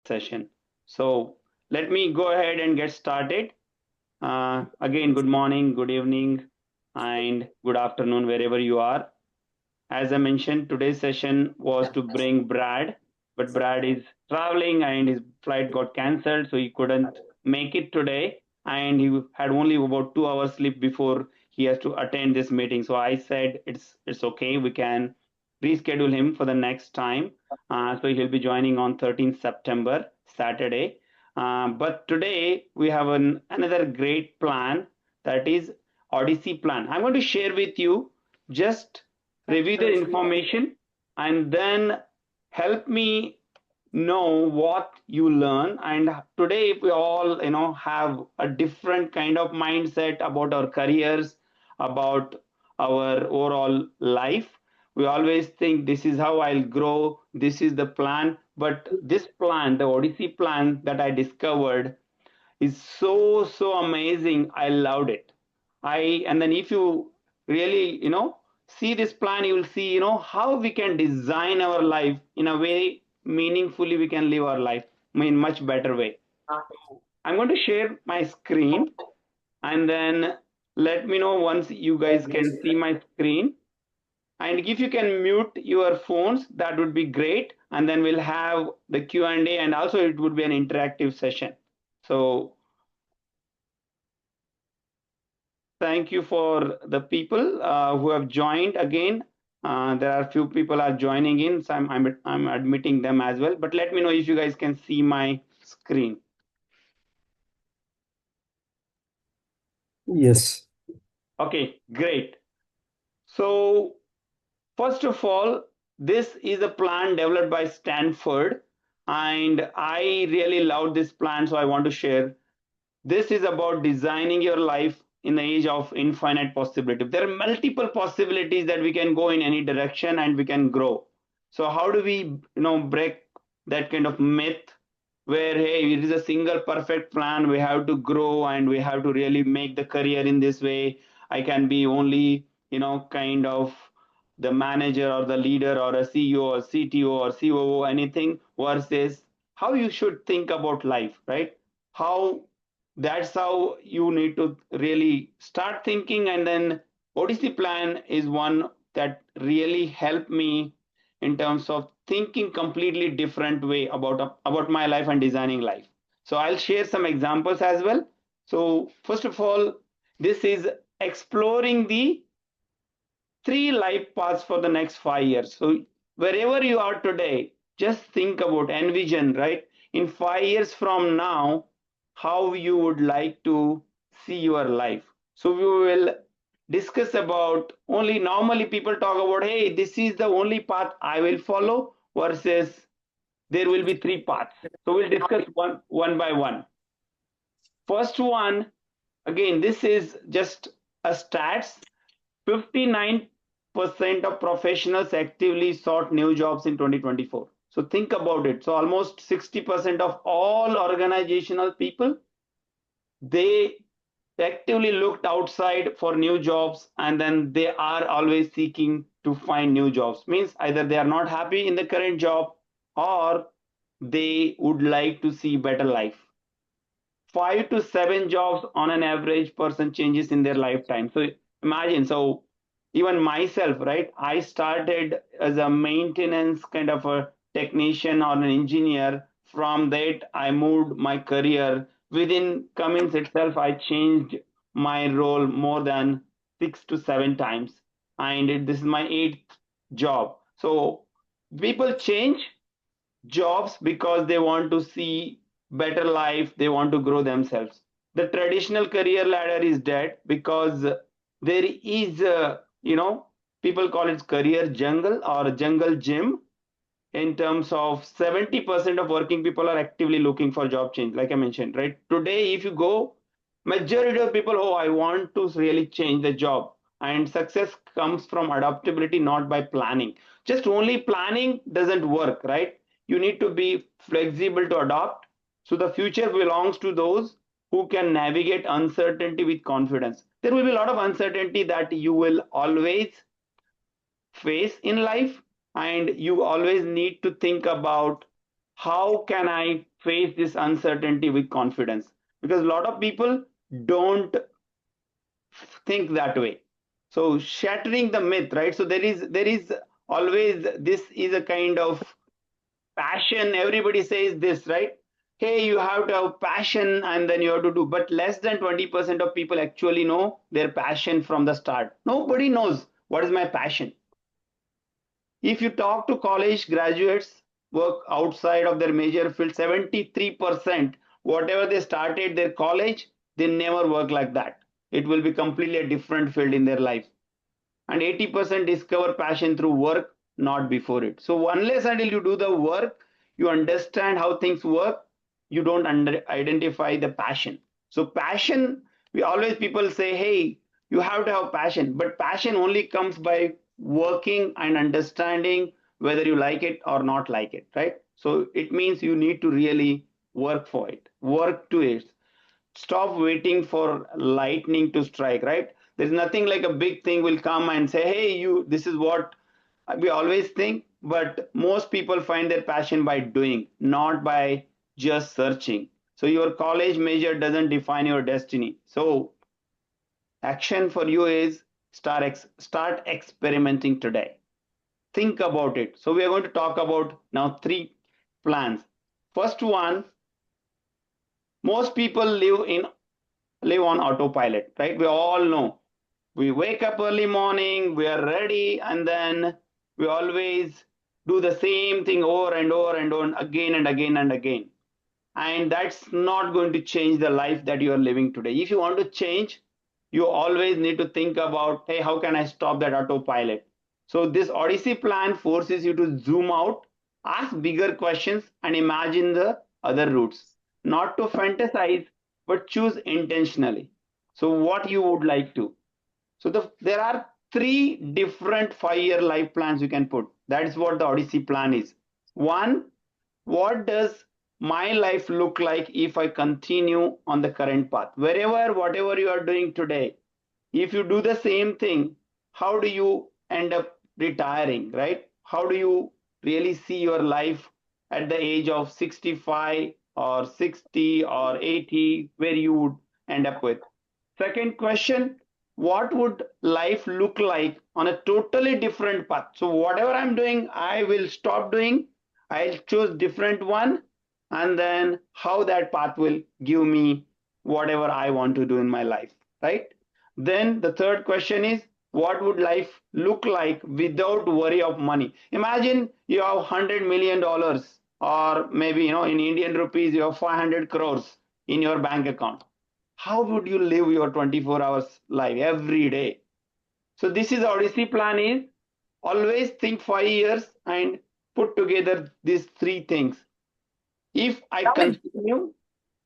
session. So let me go ahead and get started. Again, good morning, good evening, and good afternoon, wherever you are. As I mentioned, today's session was to bring Brad, but Brad is traveling and his flight got cancelled, so he couldn't make it today. And he had only about 2 hours sleep before he has to attend this meeting. So I said it's okay, we can reschedule him for the next time. So he'll be joining on 13th September, Saturday. But today we have another great plan, that is Odyssey Plan. I'm going to share with you, just review the information and then help me know what you learn. And today we all have a different kind of mindset about our careers, about our overall life. We always think this is how I'll grow, this is the plan, but this plan, the Odyssey plan that I discovered, is so amazing. I loved it. And then if you really see this plan, you will see how we can design our life in a way meaningfully we can live our life in much better way. I'm going to share my screen, and then let me know once you guys can see my screen. And if you can mute your phones, that would be great. And then we'll have the Q&A, and also it would be an interactive session. So thank you for the people who have joined again. There are a few people are joining in, so I'm admitting them as well. But let me know if you guys can see my screen. Yes. Okay, great. So first of all, this is a plan developed by Stanford, and I really love this plan, so I want to share. This is about designing your life in the age of infinite possibility. There are multiple possibilities that we can go in any direction and we can grow. So how do we, break that kind of myth where, hey, it is a single perfect plan, we have to grow and we have to really make the career in this way. I can be only, kind of the manager or the leader or a CEO or CTO or COO, anything, versus how you should think about life, right? How That's how you need to really start thinking. And then Odyssey Plan is one that really helped me in terms of thinking completely different way about my life and designing life. So I'll share some examples as well. So first of all, this is exploring the 3 life paths for the next 5 years. So wherever you are today, just think about, envision, right? In 5 years from now, how you would like to see your life. So we will discuss about, only normally people talk about, hey, this is the only path I will follow, versus there will be 3 paths. So we'll discuss one by one. First one, again, this is just a stats. 59% of professionals actively sought new jobs in 2024. So think about it. So almost 60% of all organizational people, they actively looked outside for new jobs, and then they are always seeking to find new jobs. Means either they are not happy in the current job, or they would like to see better life. 5 to 7 jobs on an average person changes in their lifetime. So imagine, so even myself, right? I started as a maintenance kind of a technician or an engineer. From that, I moved my career. Within Cummins itself, I changed my role more than 6 to 7 times. And this is my eighth job. So people change jobs because they want to see better life, they want to grow themselves. The traditional career ladder is dead because there is people call it career jungle or jungle gym. In terms of 70% of working people are actively looking for job change, like I mentioned, right? Today if you go, majority of people, oh, I want to really change the job. And success comes from adaptability, not by planning. Just only planning doesn't work, right? You need to be flexible to adapt. So the future belongs to those who can navigate uncertainty with confidence. There will be a lot of uncertainty that you will always face in life, and you always need to think about how can I face this uncertainty with confidence? Because a lot of people don't think that way. So shattering the myth, right? So there is always, this is a kind of passion. Everybody says this, right? Hey, you have to have passion and then you have to do, but less than 20% of people actually know their passion from the start. Nobody knows what is my passion. If you talk to college graduates work outside of their major field, 73%, whatever they started their college, they never work like that. It will be completely a different field in their life. And 80% discover passion through work, not before it. So unless until you do the work, you understand how things work, you don't identify the passion. So passion, we always, people say, hey, you have to have passion, but passion only comes by working and understanding whether you like it or not like it, right? So it means you need to really work for it, work to it. Stop waiting for lightning to strike, right? There's nothing like a big thing will come and say, hey, you, this is what we always think. But most people find their passion by doing, not by just searching. So your college major doesn't define your destiny. So action for you is start experimenting today. Think about it. So we are going to talk about now three plans. First one, most people live on autopilot, right? We all know. We wake up early morning, we are ready, and then we always do the same thing over and over and over again and again and again. And that's not going to change the life that you are living today. If you want to change, you always need to think about, hey, how can I stop that autopilot? So this Odyssey plan forces you to zoom out, ask bigger questions, and imagine the other routes. Not to fantasize, but choose intentionally. So what you would like to. So there are three different 5 year life plans you can put. That is what the Odyssey plan is. One, what does my life look like if I continue on the current path? Wherever, whatever you are doing today, if you do the same thing, how do you end up retiring, right? How do you really see your life at the age of 65 or 60 or 80, where you would end up with? Second question, what would life look like on a totally different path? So whatever I'm doing, I will stop doing. I'll choose different one, and then how that path will give me whatever I want to do in my life, right? Then the third question is, what would life look like without worry of money? Imagine you have $100 million, or maybe, in Indian rupees, you have 500 crores in your bank account. How would you live your 24 hours life every day? So this is Odyssey plan is, always think 5 years and put together these three things. If I continue,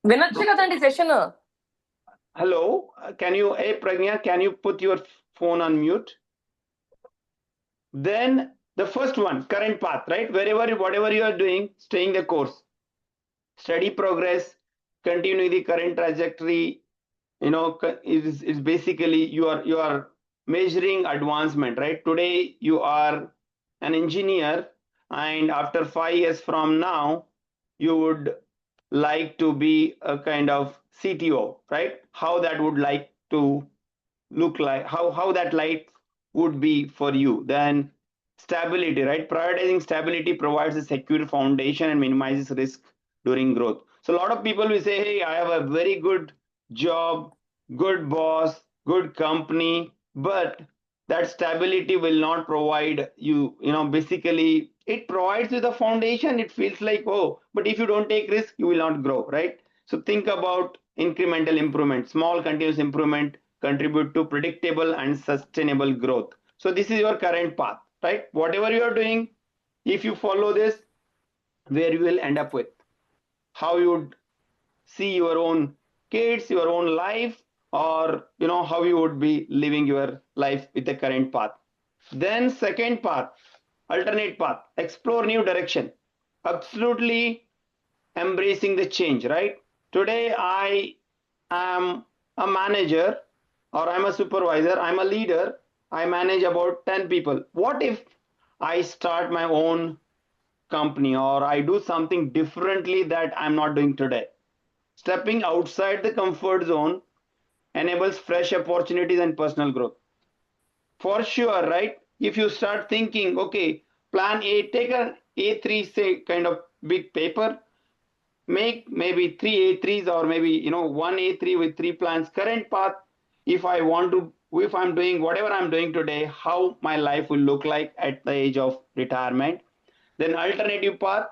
వినొచ్చు కదండి session hello, can you, hey Pragya, can you put your phone on mute? Then the first one, current path, right? Wherever, whatever you are doing, staying the course, steady progress, continue the current trajectory. It's basically you are measuring advancement, right? Today you are an engineer, and after 5 years from now you would like to be a kind of CTO, right? How that would like to look like, how that life would be for you. Then stability, right? Prioritizing stability provides a secure foundation and minimizes risk during growth. So a lot of people will say, hey, I have a very good job, good boss, good company, but that stability will not provide you, basically it provides you the foundation. It feels like, oh, but if you don't take risk, you will not grow, right? So think about incremental improvement, small continuous improvement contribute to predictable and sustainable growth. So this is your current path, right? Whatever you are doing, if you follow this, where you will end up with, how you would see your own kids, your own life, or how you would be living your life with the current path. Then second path, alternate path, explore new direction. Absolutely embracing the change, right? Today I am a manager, or I'm a supervisor, I'm a leader, I manage about 10 people. What if I start my own company, or I do something differently that I'm not doing today. Stepping outside the comfort zone enables fresh opportunities and personal growth. For sure, right? If you start thinking, okay, plan A, take an A3, say, kind of big paper, make maybe three A3s, or maybe, one A3 with three plans. Current path, if I want to, if I'm doing whatever I'm doing today, how my life will look like at the age of retirement. Then alternative path,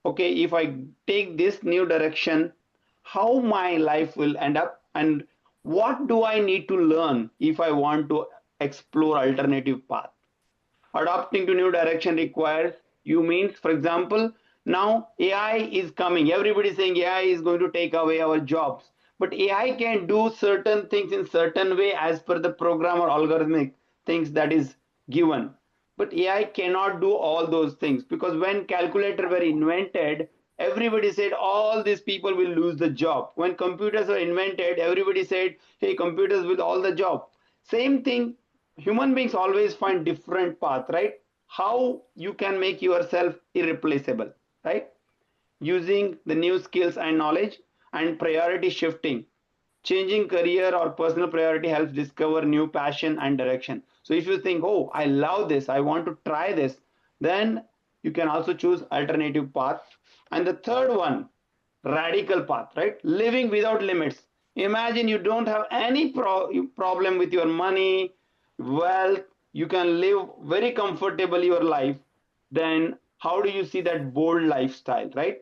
okay, if I take this new direction, how my life will end up, and what do I need to learn if I want to explore alternative path. Adopting to new direction requires you means, for example, now AI is coming. Everybody is saying AI is going to take away our jobs. But AI can do certain things in certain way as per the program or algorithmic things that is given. But AI cannot do all those things, because when calculator were invented, everybody said all these people will lose the job. When computers were invented, everybody said, hey, computers will all the job. Same thing, human beings always find different path, right? How you can make yourself irreplaceable, right? Using the new skills and knowledge. And priority shifting, changing career or personal priority helps discover new passion and direction. So if you think, oh, I love this, I want to try this, then you can also choose alternative path. And the third one, radical path, right? Living without limits. Imagine you don't have any problem with your money, wealth, you can live very comfortably your life. Then how do you see that bold lifestyle, right?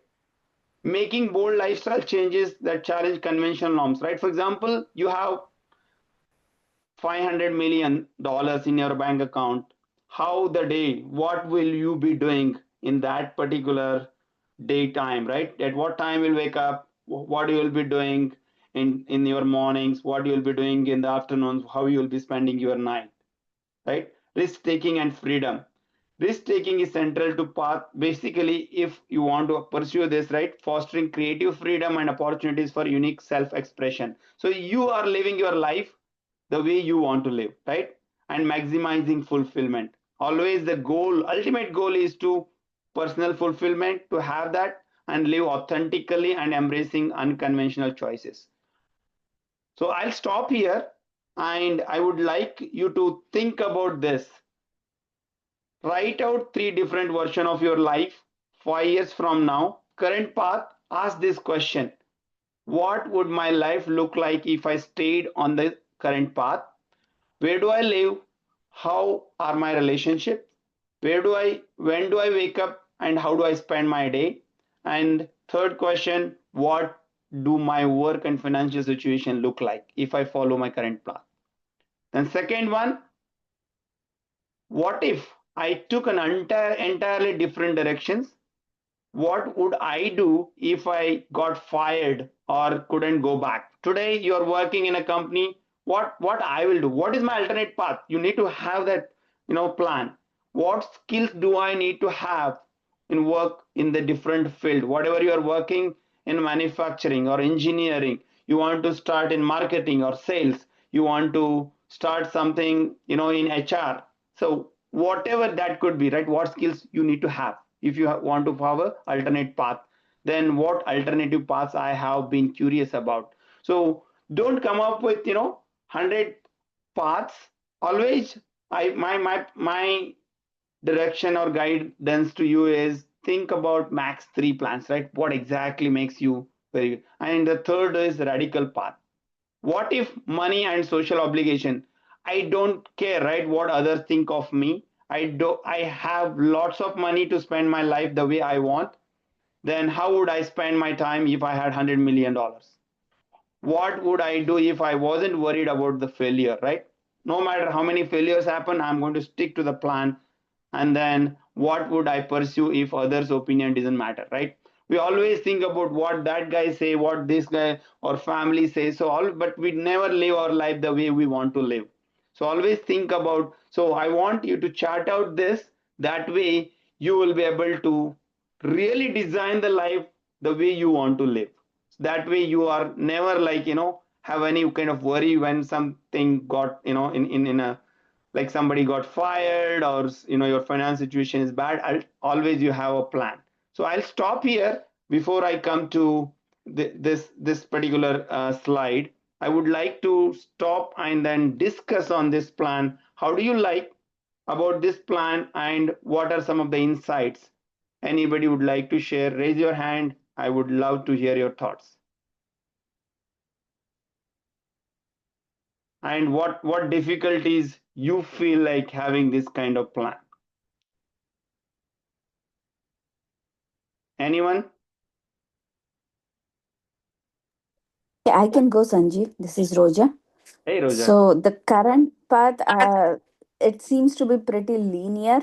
Making bold lifestyle changes that challenge conventional norms, right? For example, you have $500 million in your bank account. How the day, what will you be doing in that particular daytime, right? At what time you'll wake up, what you will be doing in your mornings, what you will be doing in the afternoons, how you will be spending your night, right? Risk taking and freedom. Risk taking is central to path. Basically, if you want to pursue this, right, fostering creative freedom and opportunities for unique self expression. So you are living your life the way you want to live, right? And maximizing fulfillment. Always the goal, ultimate goal is to personal fulfillment, to have that and live authentically and embracing unconventional choices. So I'll stop here, and I would like you to think about this. Write out three different versions of your life 5 years from now. Current path, ask this question: what would my life look like if I stayed on the current path? Where do I live? How are my relationships? When do I wake up, and how do I spend my day? And third question, what do my work and financial situation look like if I follow my current path? Then second one, what if I took an entirely different directions? What would I do if I got fired or couldn't go back? Today you're working in a company. What I will do? What is my alternate path? You need to have that, plan. What skills do I need to have in work in the different field? Whatever you are working in manufacturing or engineering, you want to start in marketing or sales, you want to start something, in HR. So whatever that could be, right? What skills you need to have if you want to follow alternate path. Then what alternative paths I have been curious about. So don't come up with 100 paths. Always, my direction or guidance to you is think about max three plans, right? What exactly makes you very good. And the third is radical path. What if money and social obligation? I don't care, right, what others think of me. I have lots of money to spend my life the way I want. Then how would I spend my time if I had $100 million? What would I do if I wasn't worried about the failure, right? No matter how many failures happen, I'm going to stick to the plan. And then what would I pursue if others' opinion doesn't matter, right? We always think about what that guy say, what this guy or family says, so all, but we never live our life the way we want to live. So always think about. So I want you to chart out this. That way you will be able to really design the life the way you want to live. That way you are never like have any kind of worry when something got in a, like somebody got fired, or your finance situation is bad. Always you have a plan. So I'll stop here before I come to this particular slide. I would like to stop and then discuss on this plan. How do you like about this plan and what are some of the insights? Anybody would like to share? Raise your hand. I would love to hear your thoughts. And what difficulties you feel like having this kind of plan? Anyone? Yeah, I can go, Sanjeev. This is Roja. Hey, Roja. So the current path, it seems to be pretty linear.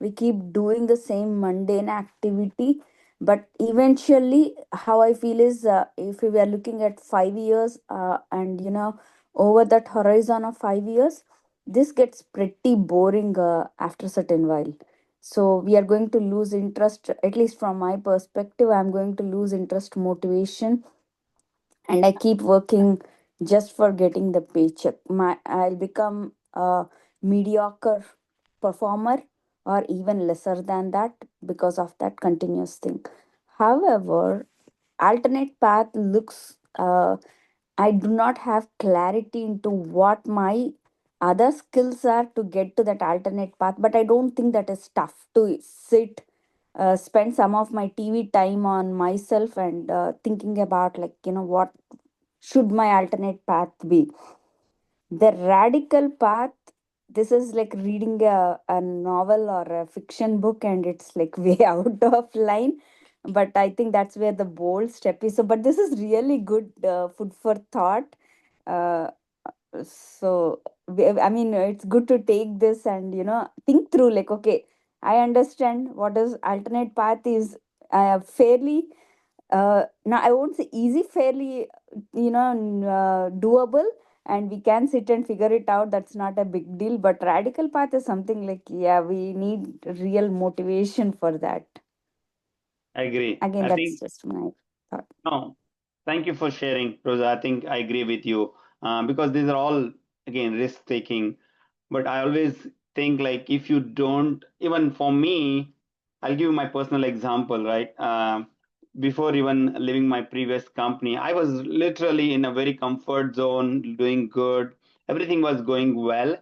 We keep doing the same mundane activity, but eventually, how I feel is, if we are looking at 5 years, and over that horizon of 5 years, this gets pretty boring after a certain while. So we are going to lose interest. At least from my perspective, I'm going to lose interest, motivation, and I keep working just for getting the paycheck. I'll become a mediocre performer or even lesser than that because of that continuous thing. However, alternate path looks, I do not have clarity into what my other skills are to get to that alternate path, but I don't think that is tough to sit, spend some of my TV time on myself and thinking about, like, what should my alternate path be. The radical path, this is like reading a novel or a fiction book, and it's like way out of line, but I think that's where the bold step is. So but this is really good food for thought. uh, so I mean, it's good to take this and think through, like, okay, I understand what is alternate path is, fairly, now I won't say easy, fairly, doable, and we can sit and figure it out. That's not a big deal. But radical path is something like, yeah, we need real motivation for that. I agree. Again, I that's think just my thought. no. Thank you for sharing, Rosa. I think I agree with you because these are all again risk taking. But I always think like if you don't, even for me, I'll give you my personal example, right? Before even leaving my previous company, I was literally in a very comfort zone, doing good. Everything was going well.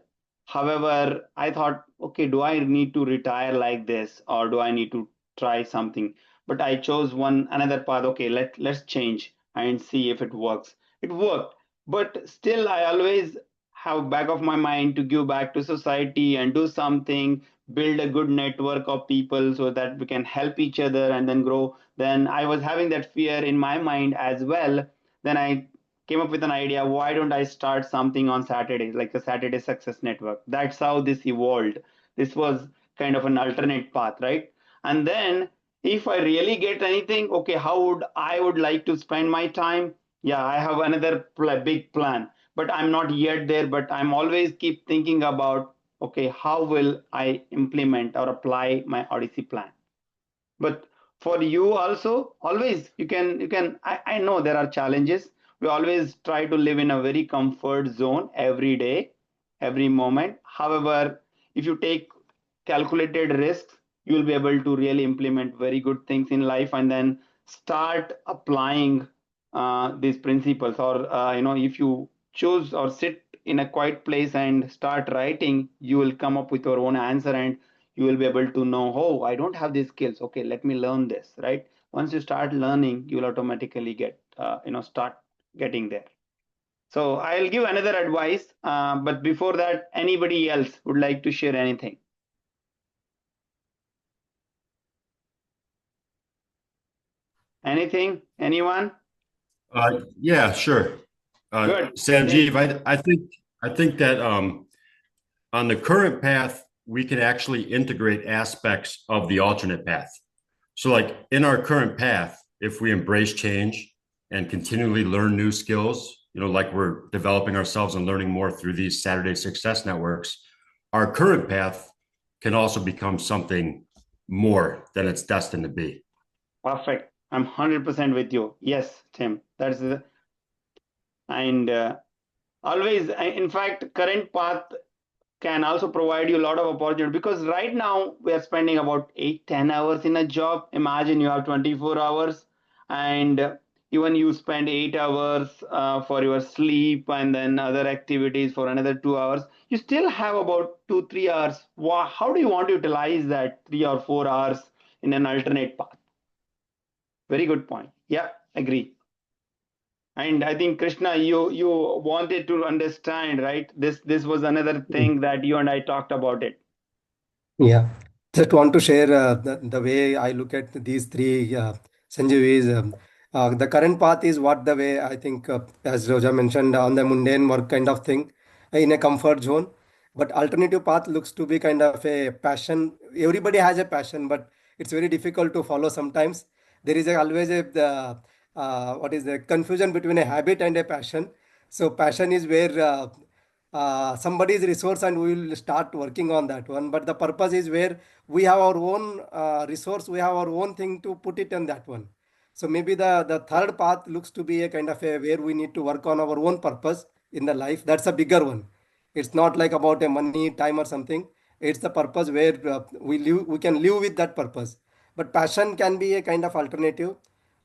However, I thought, okay, do I need to retire like this or do I need to try something? But I chose one another path. Okay, let's change and see if it works. It worked, but still I always have back of my mind to give back to society and do something, build a good network of people so that we can help each other and then grow. Then I was having that fear in my mind as well. Then I came up with an idea, why don't I start something on Saturdays, like a Saturday Success Network? That's how this evolved. This was kind of an alternate path, right? And then if I really get anything, okay, how would I would like to spend my time? Yeah, I have another big plan, but I'm not yet there. But I'm always keep thinking about, okay, how will I implement or apply my Odyssey plan? But for you also, always I know there are challenges. We always try to live in a very comfort zone every day, every moment. However, if you take calculated risks, you will be able to really implement very good things in life and then start applying these principles. Or if you choose or sit in a quiet place and start writing, you will come up with your own answer and you will be able to know, oh, I don't have these skills, okay, let me learn this, right? Once you start learning, you will automatically get start getting there. So I'll give another advice, but before that, anybody else would like to share anything? Anything? Anyone? Yeah, sure. Good. Then Sanjeev, I think that on the current path, we can actually integrate aspects of the alternate path. So, like in our current path, if we embrace change and continually learn new skills, like we're developing ourselves and learning more through these Saturday Success Networks, our current path can also become something more than it's destined to be. perfect. I'm 100% with you. Yes, Tim. That's the and always, in fact, current path can also provide you a lot of opportunity, because right now we are spending about 8-10 hours in a job. Imagine you have 24 hours, and even you spend 8 hours for your sleep and then other activities for another 2 hours. You still have about 2-3 hours. How do you want to utilize that 3 or 4 hours in an alternate path? Very good point. Yeah, agree. And I think Krishna, you wanted to understand, right? This was another thing that you and I talked about it. Yeah, just want to share the way I look at these three, Sanjeev, is the current path is what the way I think, as Roja mentioned, on the mundane work kind of thing, in a comfort zone. But alternative path looks to be kind of a passion. Everybody has a passion, but it's very difficult to follow sometimes. There is always what is the confusion between a habit and a passion. So passion is where somebody's resource and we will start working on that one, but the purpose is where we have our own resource, we have our own thing to put it in that one. So maybe the third path looks to be a kind of a where we need to work on our own purpose in the life. That's a bigger one. It's not like about a money time or something. It's the purpose where we can live with that purpose. But passion can be a kind of alternative.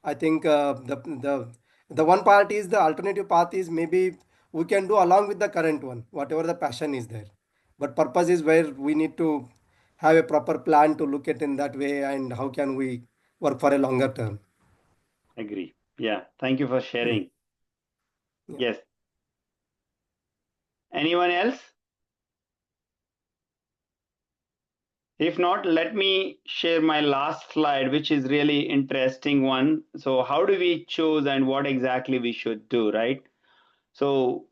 I think the one part is the alternative path is maybe we can do along with the current one, whatever the passion is there. But purpose is where we need to have a proper plan to look at in that way, and how can we work for a longer term. Agree. Yeah. Thank you for sharing. Yeah. Yes. Anyone else? If not, let me share my last slide, which is really interesting one. So how do we choose and what exactly we should do, right? So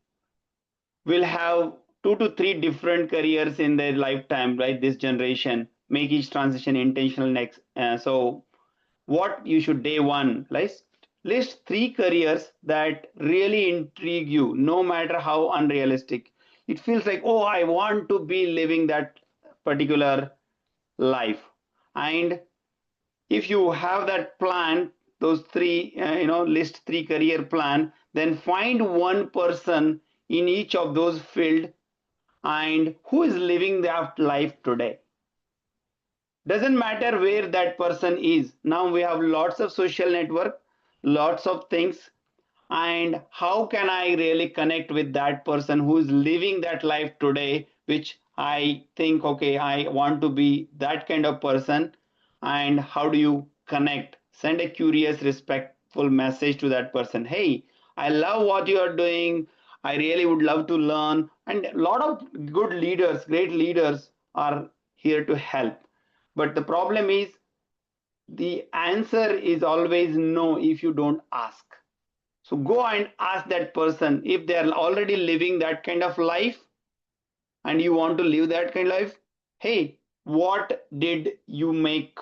we'll have 2 to 3 different careers in their lifetime, right? This generation, make each transition intentional next. So what you should day one, list 3 careers that really intrigue you, no matter how unrealistic. It feels like, oh, I want to be living that particular life. And if you have that plan, those three, list 3 career plan, then find one person in each of those field and who is living that life today. Doesn't matter where that person is. Now we have lots of social network, lots of things, and how can I really connect with that person who is living that life today, which I think, okay, I want to be that kind of person. And how do you connect? Send a curious, respectful message to that person. Hey, I love what you are doing. I really would love to learn. And a lot of good leaders, great leaders are here to help. But the problem is the answer is always no if you don't ask. So go and ask that person if they are already living that kind of life and you want to live that kind of life. Hey, what did you make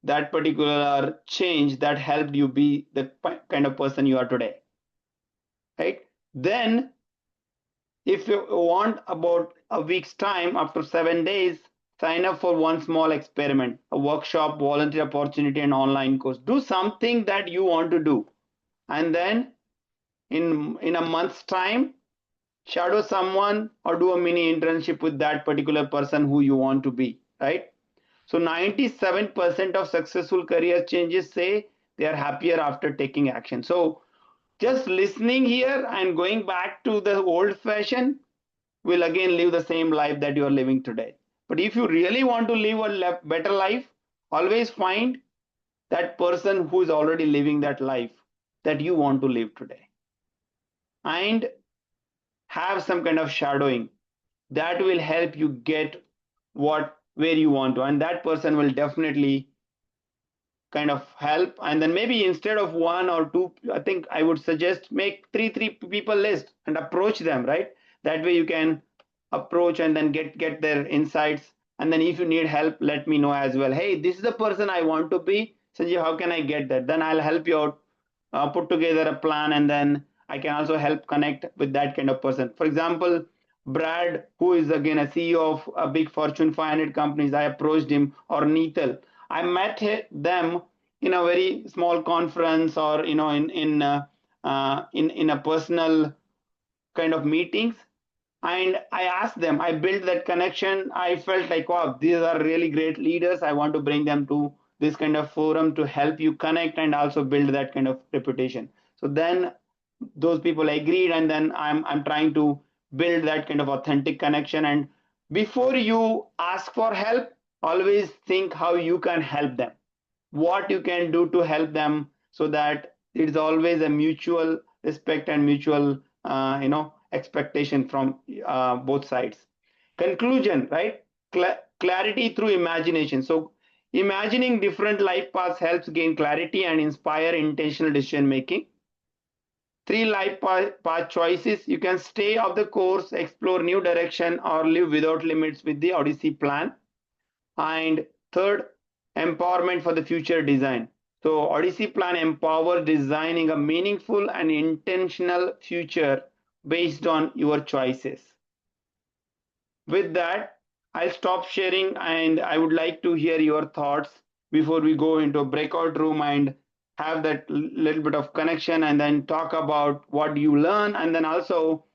that particular change that helped you be the kind of person you are today? Right? Then, if you want about a week's time, after 7 days, sign up for one small experiment, a workshop, volunteer opportunity, and online course. Do something that you want to do. And then in a month's time, shadow someone or do a mini internship with that particular person who you want to be, right? So 97% of successful career changes say they are happier after taking action. So just listening here and going back to the old fashion will again live the same life that you are living today. But if you really want to live a better life, always find that person who is already living that life that you want to live today, and have some kind of shadowing that will help you get where you want to, and that person will definitely kind of help. And then maybe instead of one or two, I think I would suggest make three people list and approach them, right? That way you can approach and then get their insights. And then if you need help, let me know as well. Hey, this is the person I want to be, Sanjay, how can I get that? Then I'll help you out, put together a plan, and then I can also help connect with that kind of person. For example, Brad, who is again a CEO of a big Fortune 500 companies, I approached him, or Neetal. I met them in a very small conference, or in a personal kind of meetings, And I asked them, I built that connection. I felt like, wow, these are really great leaders. I want to bring them to this kind of forum to help you connect and also build that kind of reputation. So then those people agreed, and then I'm trying to build that kind of authentic connection. And before you ask for help, always think how you can help them, what you can do to help them, so that it's always a mutual respect and mutual expectation from both sides. Conclusion, right? Clarity through imagination. So imagining different life paths helps gain clarity and inspire intentional decision making. Three life path choices: you can stay off the course, explore new direction, or live without limits with the Odyssey plan. And third, empowerment for the future design. So Odyssey Plan empowers designing a meaningful and intentional future based on your choices. With that, I'll stop sharing, and I would like to hear your thoughts before we go into a breakout room and have that little bit of connection, and then talk about what you learn, and then also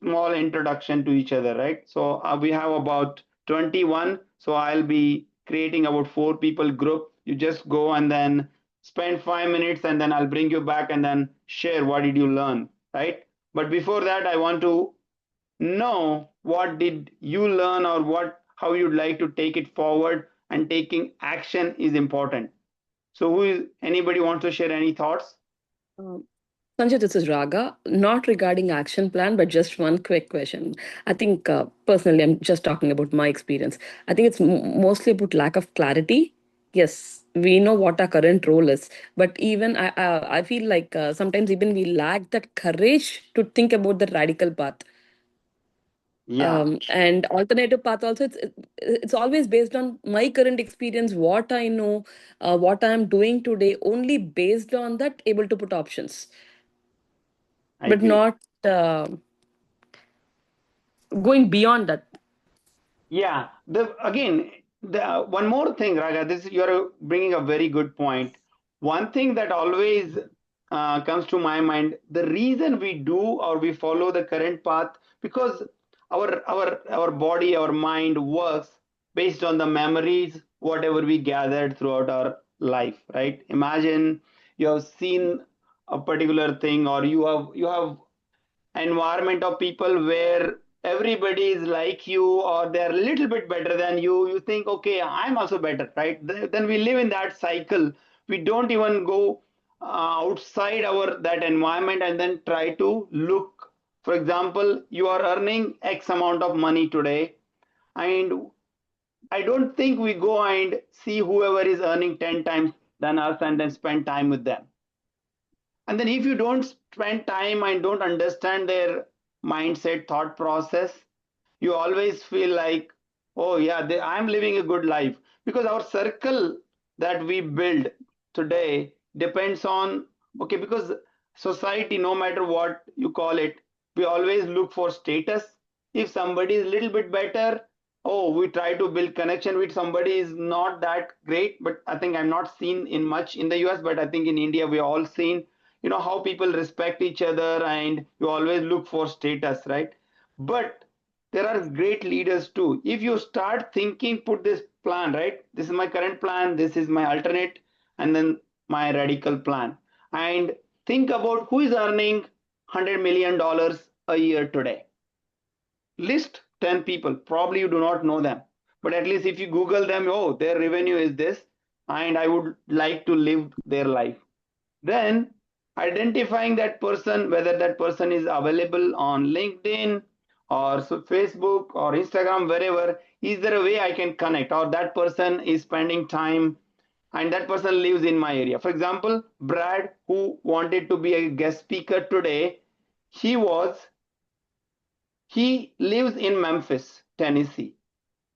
small introduction to each other, right? So we have about 21. So I'll be creating about 4 people group. You just go and then spend 5 minutes, and then I'll bring you back and then share what did you learn, right? But before that, I want to know what did you learn, or what how you'd like to take it forward, and taking action is important. So anybody wants to share any thoughts? Um, Sanjay, this is Raga. Not regarding action plan, but just one quick question. I think personally, I'm just talking about my experience. I think it's mostly about lack of clarity. Yes, we know what our current role is, but even I feel like sometimes even we lack that courage to think about the radical path. Yeah. And alternative path also, it's always based on my current experience, what I know, what I'm doing today, only based on that able to put options, I but agree. not going beyond that. Yeah, the one more thing, Raga. This you're bringing a very good point. One thing that always comes to my mind: the reason we do or we follow the current path, because our body, our mind works based on the memories, whatever we gathered throughout our life, right? Imagine you have seen a particular thing, or you have environment of people where everybody is like you, or they're a little bit better than you think, okay, I'm also better, right? Then we live in that cycle. We don't even go outside our that environment and then try to look. For example, you are earning X amount of money today, and I don't think we go and see whoever is earning 10 times than us and then spend time with them. And then if you don't spend time and don't understand their mindset, thought process, you always feel like, oh yeah, I'm living a good life. Because our circle that we build today depends on, okay, because society, no matter what you call it, we always look for status. If somebody is a little bit better, oh, we try to build connection with somebody is not that great. But I think I'm not seen in much in the US, but I think in India we all seen, how people respect each other, and you always look for status, right? But there are great leaders too. If you start thinking, put this plan, right? This is my current plan, this is my alternate, and then my radical plan. And think about who is earning $100 million a year today. List 10 people. Probably you do not know them. But at least if you Google them, oh, their revenue is this, and I would like to live their life. Then identifying that person, whether that person is available on LinkedIn or Facebook or Instagram, wherever, is there a way I can connect, or that person is spending time and that person lives in my area? For example, Brad, who wanted to be a guest speaker today, he was he lives in Memphis, Tennessee,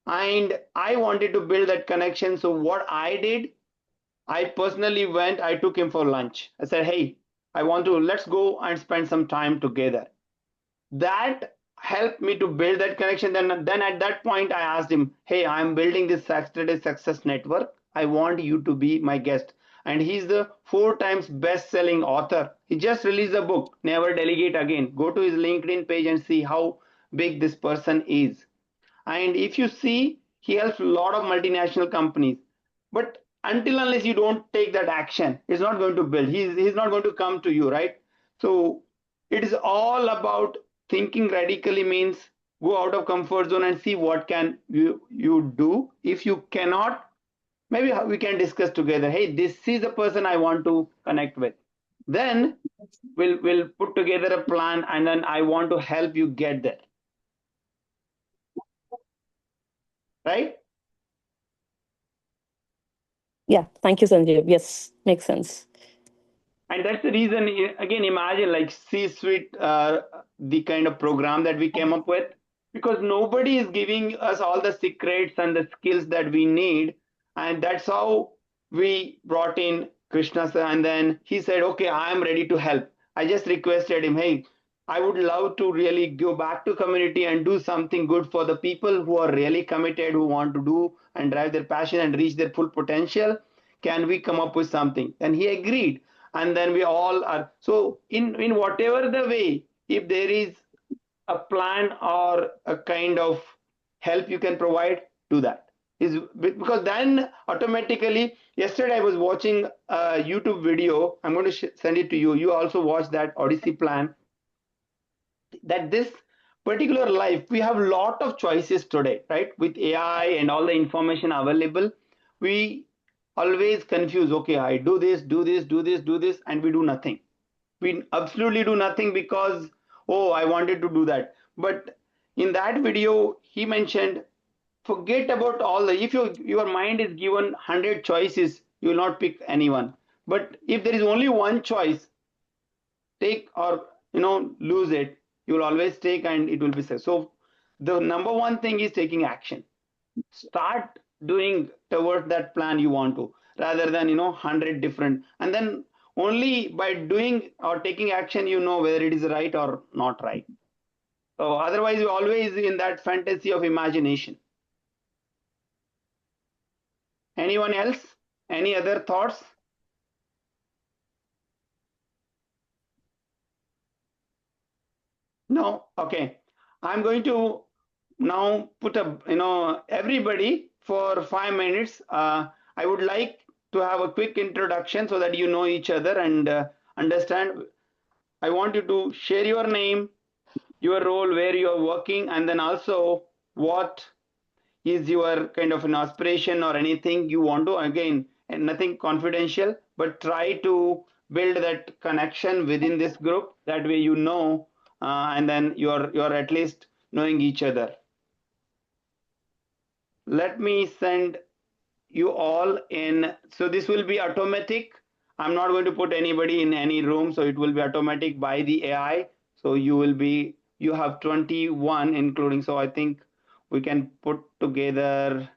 and I wanted to build that connection. So what I did, I personally went, I took him for lunch. I said, hey, let's go and spend some time together. That helped me to build that connection. Then at that point, I asked him, hey, I'm building this Saturday Success Network. I want you to be my guest. And he's the 4 times best-selling author. He just released a book, Never Delegate Again. Go to his LinkedIn page and see how big this person is. And if you see, he helps a lot of multinational companies. But until unless you don't take that action, it's not going to build. He's not going to come to you, right? So it is all about thinking radically means go out of comfort zone and see what can you do. If you cannot, maybe we can discuss together. Hey, this is the person I want to connect with. Then we'll put together a plan, and then I want to help you get there. Right? Yeah, thank you, Sanjeev. Yes, makes sense. And that's the reason, again, imagine like C-suite, the kind of program that we came up with, because nobody is giving us all the secrets and the skills that we need. And that's how we brought in Krishna sir. And then he said, okay, I am ready to help. I just requested him, hey, I would love to really go back to community and do something good for the people who are really committed, who want to do and drive their passion and reach their full potential. Can we come up with something? And he agreed. And then we all are, so in whatever the way, if there is a plan or a kind of help you can provide, do that. Is because then automatically, yesterday I was watching a YouTube video. I'm going to send it to you. You also watch that Odyssey Plan. That this particular life, we have a lot of choices today, right? With AI and all the information available, we always confuse. Okay, I do this, do this, do this, do this, and we do nothing. We absolutely do nothing because, oh, I wanted to do that. But in that video, he mentioned, forget about all the, if your mind is given 100 choices, you will not pick anyone. But if there is only one choice, take or lose it, you will always take and it will be safe. So the number one thing is taking action. Start doing towards that plan you want to, rather than 100 different, and then only by doing or taking action you know whether it is right or not right. So otherwise you're always in that fantasy of imagination. Anyone else? Any other thoughts? No? Okay. I'm going to now put a, everybody for 5 minutes. I would like to have a quick introduction so that you know each other and understand. I want you to share your name, your role, where you are working, and then also what is your kind of an aspiration or anything you want to, again, and nothing confidential, but try to build that connection within this group. That way you know, and then you're at least knowing each other. Let me send you all in. So this will be automatic. I'm not going to put anybody in any room, so it will be automatic by the AI. So you have 21 including, so I think we can put together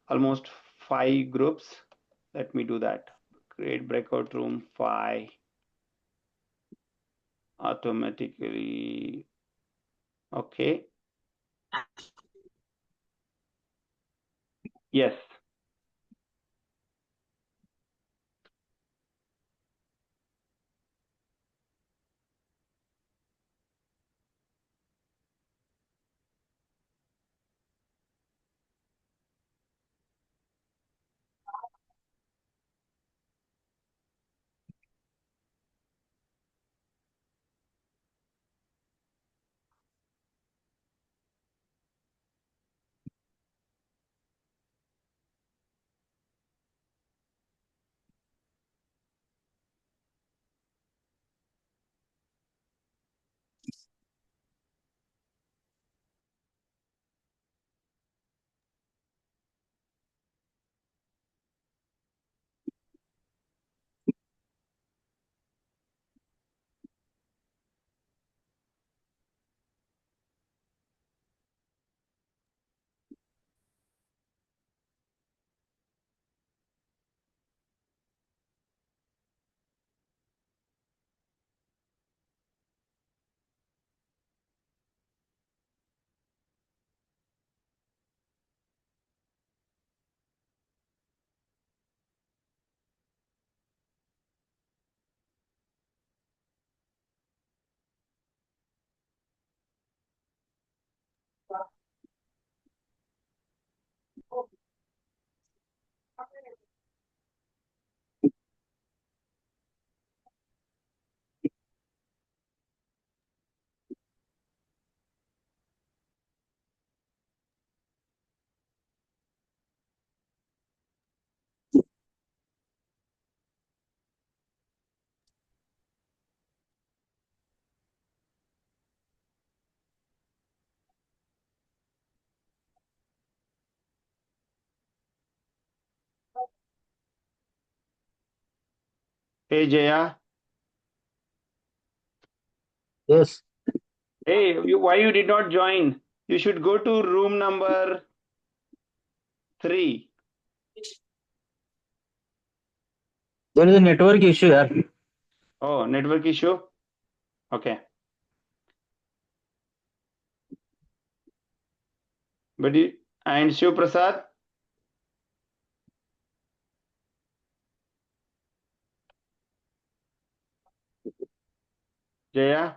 almost 5 groups. Let me do that. Create breakout room 5 automatically. Okay. Yes. Hey Jaya. Yes. Hey, why you did not join? You should go to room number 3. There is a network issue here. Oh, network issue? Okay. But you, and Shiv Prasad? Jaya?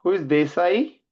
Who is Desai?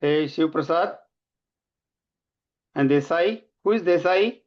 Hey, Shiv Prasad and Desai. Who is Desai?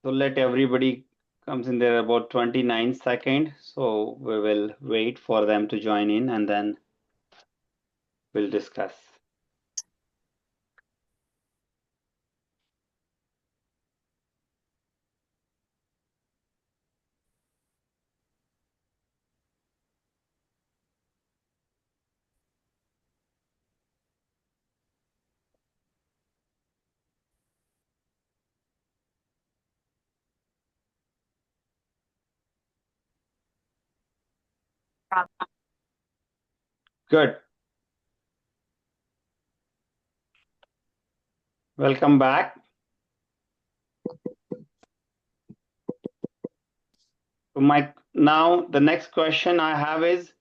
So let everybody comes in there about 29 seconds. So we will wait for them to join in and then we'll discuss. Good. Welcome back. Now the next question I have is,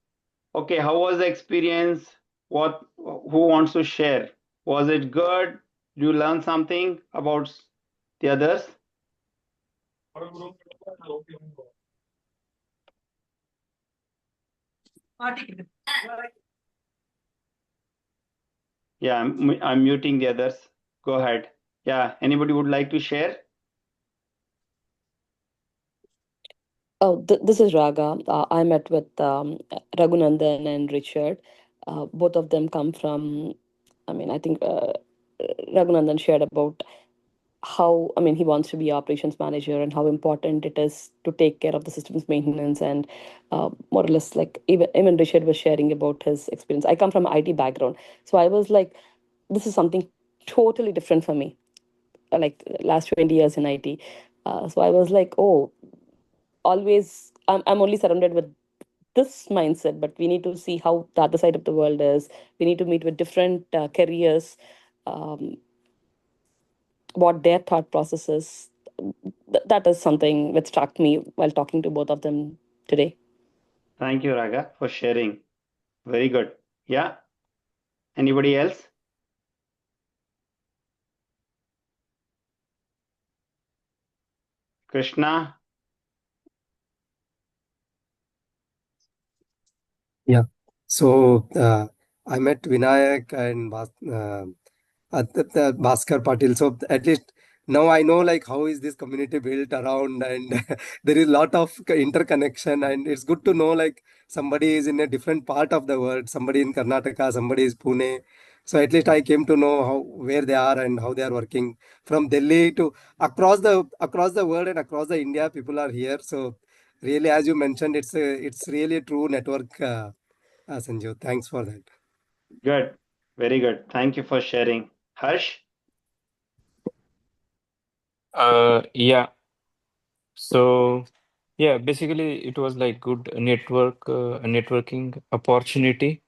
okay, how was the experience? Who wants to share? Was it good? Did you learn something about the others? Yeah, I'm muting the others. Go ahead. Yeah, anybody would like to share? Oh, this is Raga. I met with Raghunandan and Richard. Both of them come from, I think Raghunandan shared about how, he wants to be operations manager and how important it is to take care of the systems maintenance and more or less like even Richard was sharing about his experience. I come from an IT background. So I was like, this is something totally different for me, like last 20 years in IT. So I was like, oh, always I'm only surrounded with this mindset, but we need to see how the other side of the world is. We need to meet with different careers, um, what their thought process is. That is something that struck me while talking to both of them today. Thank you, Raga, for sharing. Very good. Yeah. Anybody else? Krishna? Yeah. So I met Vinayak and Bhaskar Patil. So at least now I know like how is this community built around, and there is a lot of interconnection, and it's good to know like somebody is in a different part of the world, somebody in Karnataka, somebody is Pune. So at least I came to know how where they are and how they are working from Delhi to across the world and across the India. People are here. So really, as you mentioned, it's really a true network. Sanjeev, thanks for that. Good. Very good. Thank you for sharing. Harsh? Yeah. So yeah, basically it was like good networking opportunity,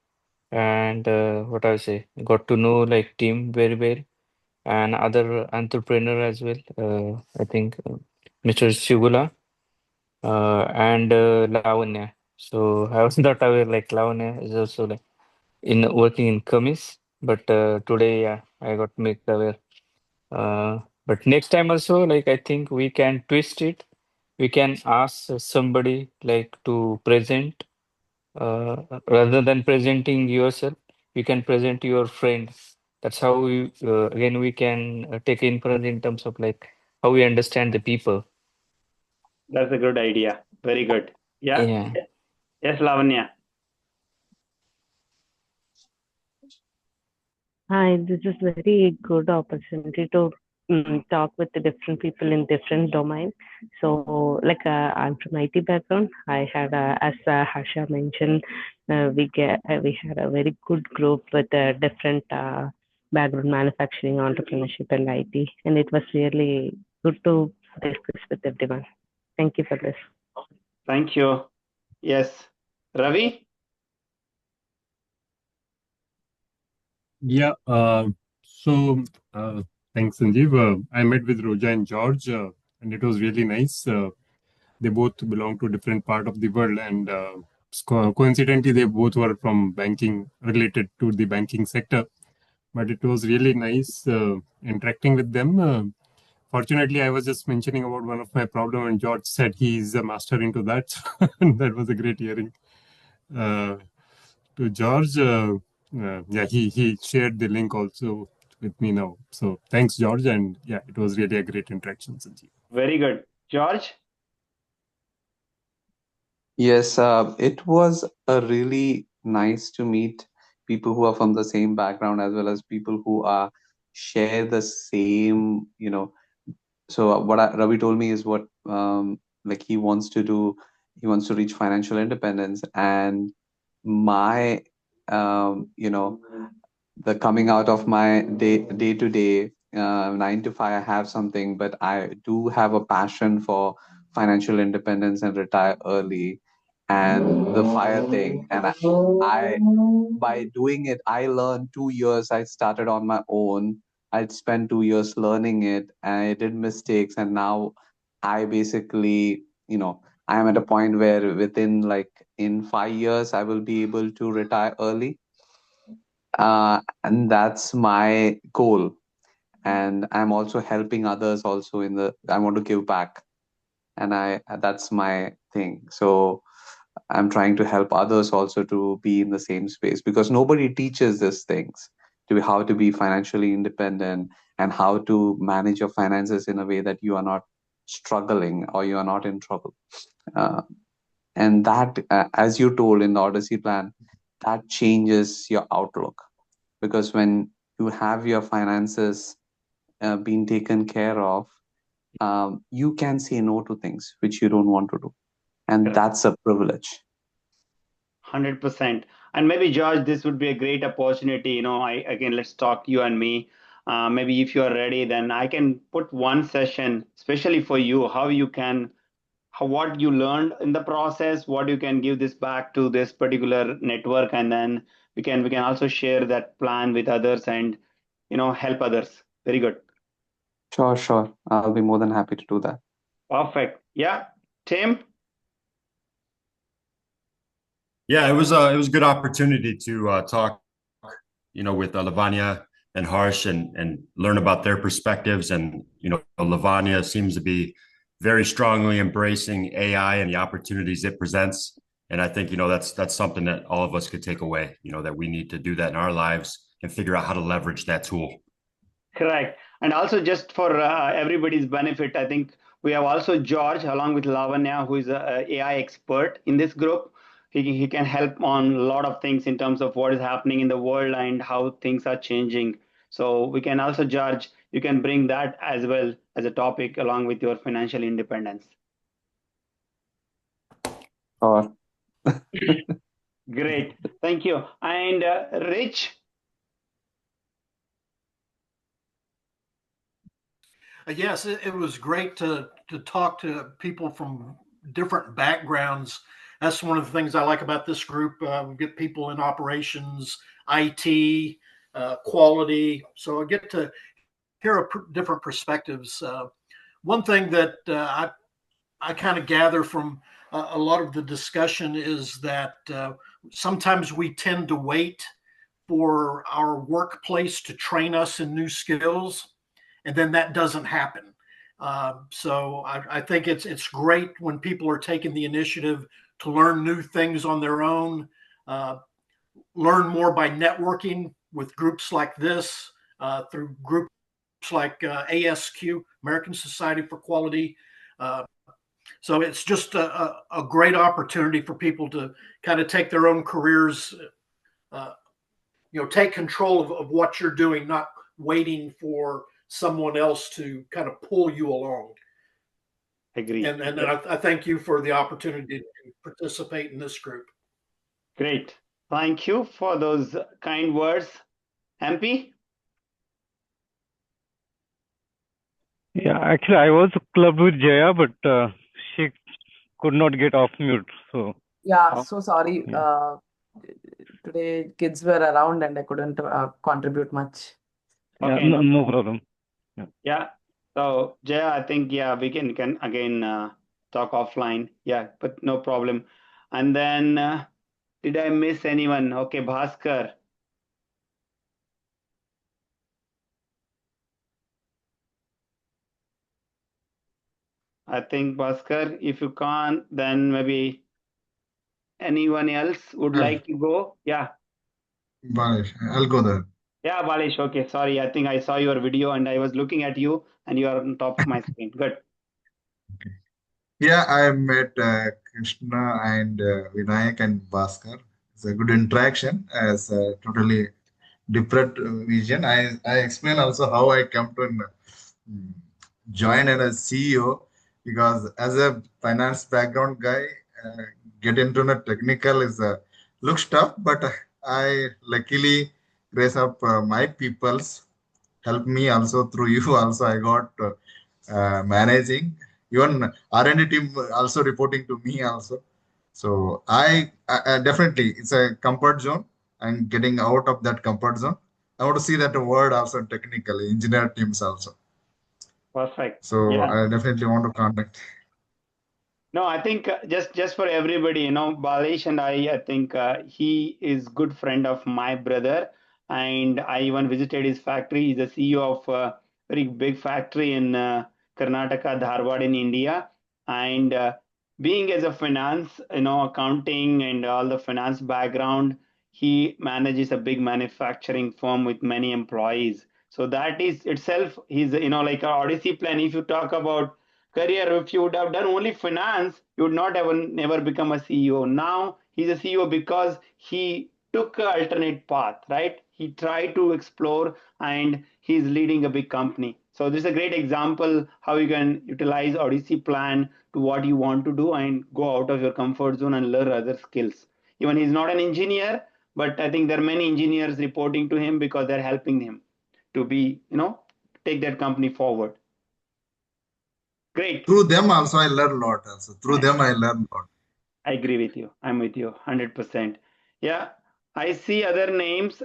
and what I say, got to know like team very well and other entrepreneur as well. I think Mr. Shigula and Lavanya. So I was not aware like Lavanya is also like in working in Kamis, but today yeah, I got made aware. But next time also, like I think we can twist it. We can ask somebody like to present rather than presenting yourself. You can present your friend. That's how we again we can take inference in terms of like how we understand the people. That's a good idea. Very good. Yeah. Yeah. Yes, Lavanya. Hi, this is very good opportunity to talk with the different people in different domains. So, like I'm from IT background. I had, as Harsha mentioned, we had a very good group with different background, manufacturing, entrepreneurship, and IT, and it was really good to discuss with everyone. Thank you for this. Thank you. Yes. Ravi? Yeah. So thanks, Sanjeev. I met with Roja and George, and it was really nice. They both belong to different part of the world, and coincidentally, they both were from banking, related to the banking sector. But it was really nice interacting with them. Fortunately, I was just mentioning about one of my problem, and George said he's a master into that. That was a great hearing. To George, yeah, he shared the link also with me now. So thanks, George, and yeah, it was really a great interaction, Sanjeev. Very good. George? Yes, it was a really nice to meet people who are from the same background as well as people who are share the same, So what Ravi told me is what like he wants to do. He wants to reach financial independence, and my the coming out of my day to day 9 to 5, I have something, but I do have a passion for financial independence and retire early. and the fire thing. And I by doing it, I learned 2 years. I started on my own. I'd spent 2 years learning it, and I did mistakes. And now I basically, I am at a point where within like in 5 years, I will be able to retire early. And that's my goal. And I'm also helping others also I want to give back. And that's my thing. So I'm trying to help others also to be in the same space, because nobody teaches these things, how to be financially independent and how to manage your finances in a way that you are not struggling or you are not in trouble. And that, as you told in the Odyssey plan, that changes your outlook, because when you have your finances being taken care of, you can say no to things which you don't want to do. And that's a privilege. 100%. And maybe George, this would be a great opportunity. Again, let's talk you and me. Maybe if you are ready, then I can put one session, especially for you, what you learned in the process, what you can give this back to this particular network, and then we can also share that plan with others and help others. Very good. Sure. I'll be more than happy to do that. Perfect. Yeah. Tim? Yeah, it was a good opportunity to talk, with Lavanya and Harsh and learn about their perspectives. And Lavanya seems to be very strongly embracing AI and the opportunities it presents. And I think that's something that all of us could take away. That we need to do that in our lives and figure out how to leverage that tool. Correct. And also, just for everybody's benefit, I think we have also George along with Lavanya, who is a AI expert in this group. He can help on a lot of things in terms of what is happening in the world and how things are changing. So we can also, George, you can bring that as well as a topic along with your financial independence. Great. Thank you. And Rich? Yes, it was great to talk to people from different backgrounds. That's one of the things I like about this group. We get people in operations, IT, quality. So I get to hear different perspectives. One thing that I kind of gather from a lot of the discussion is that sometimes we tend to wait for our workplace to train us in new skills, and then that doesn't happen. So I think it's great when people are taking the initiative to learn new things on their own, learn more by networking with groups like this, through groups like ASQ, American Society for Quality. So it's just a great opportunity for people to kind of take their own careers, take control of what you're doing, not waiting for someone else to kind of pull you along. Agree. And I thank you for the opportunity to participate in this group. Great. Thank you for those kind words. MP? Yeah, actually, I was clubbed with Jaya, but she could not get off mute. So yeah, so sorry. Yeah. Today kids were around and I couldn't contribute much. Yeah, Okay. no problem. Yeah. So Jaya, I think we can again talk offline. Yeah, but no problem. And then did I miss anyone? Okay, Bhaskar. I think Bhaskar, if you can't, then maybe anyone else would like to go. Yeah. Balish, I'll go there. Yeah, Balish. Okay, sorry. I think I saw your video and I was looking at you and you are on top of my screen. Good. Okay. Yeah, I met Krishna and Vinayak and Bhaskar. It's a good interaction as a totally different vision. I explain also how I come to join as a CEO, because as a finance background guy, get into the technical is looks tough, but I luckily raise up my peoples help me also through you also I got managing even R&D team also reporting to me also. So I definitely, it's a comfort zone and getting out of that comfort zone. I want to see that word also technically, engineer teams also. Perfect. So Yeah. I definitely want to contact. No, I think just for everybody, Balish and I think he is good friend of my brother, and I even visited his factory. He's the CEO of a very big factory in Karnataka, Dharwad in India, and being as a finance, accounting and all the finance background, he manages a big manufacturing firm with many employees. So that is itself, he's like a Odyssey plan. If you talk about career, if you would have done only finance, you would not have never become a CEO. Now he's a CEO because he took an alternate path, right? He tried to explore and he's leading a big company. So this is a great example how you can utilize Odyssey plan to what you want to do and go out of your comfort zone and learn other skills. Even he's not an engineer, but I think there are many engineers reporting to him because they're helping him to be, take that company forward. Great. Through them also I learn a lot also. Through them I learn a lot. I agree with you. I'm with you 100%. Yeah, I see other names.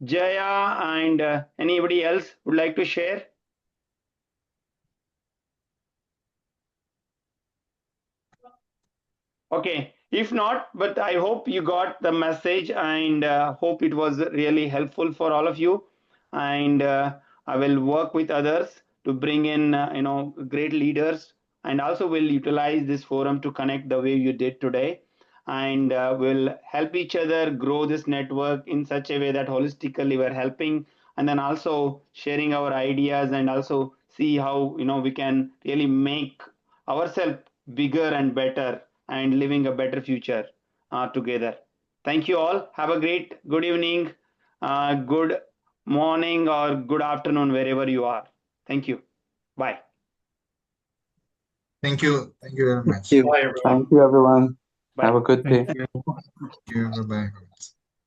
Jaya and anybody else would like to share? Okay, if not, but I hope you got the message and hope it was really helpful for all of you. And I will work with others to bring in, great leaders, and also will utilize this forum to connect the way you did today. And we'll help each other grow this network in such a way that holistically we're helping, and then also sharing our ideas and also see how, we can really make ourselves bigger and better and living a better future together. Thank you all. Have a good evening, good morning, or good afternoon, wherever you are. Thank you. Bye. Thank you. Thank you very much. Thank you, everyone. Bye. Have a good day. Thank you. Bye-bye.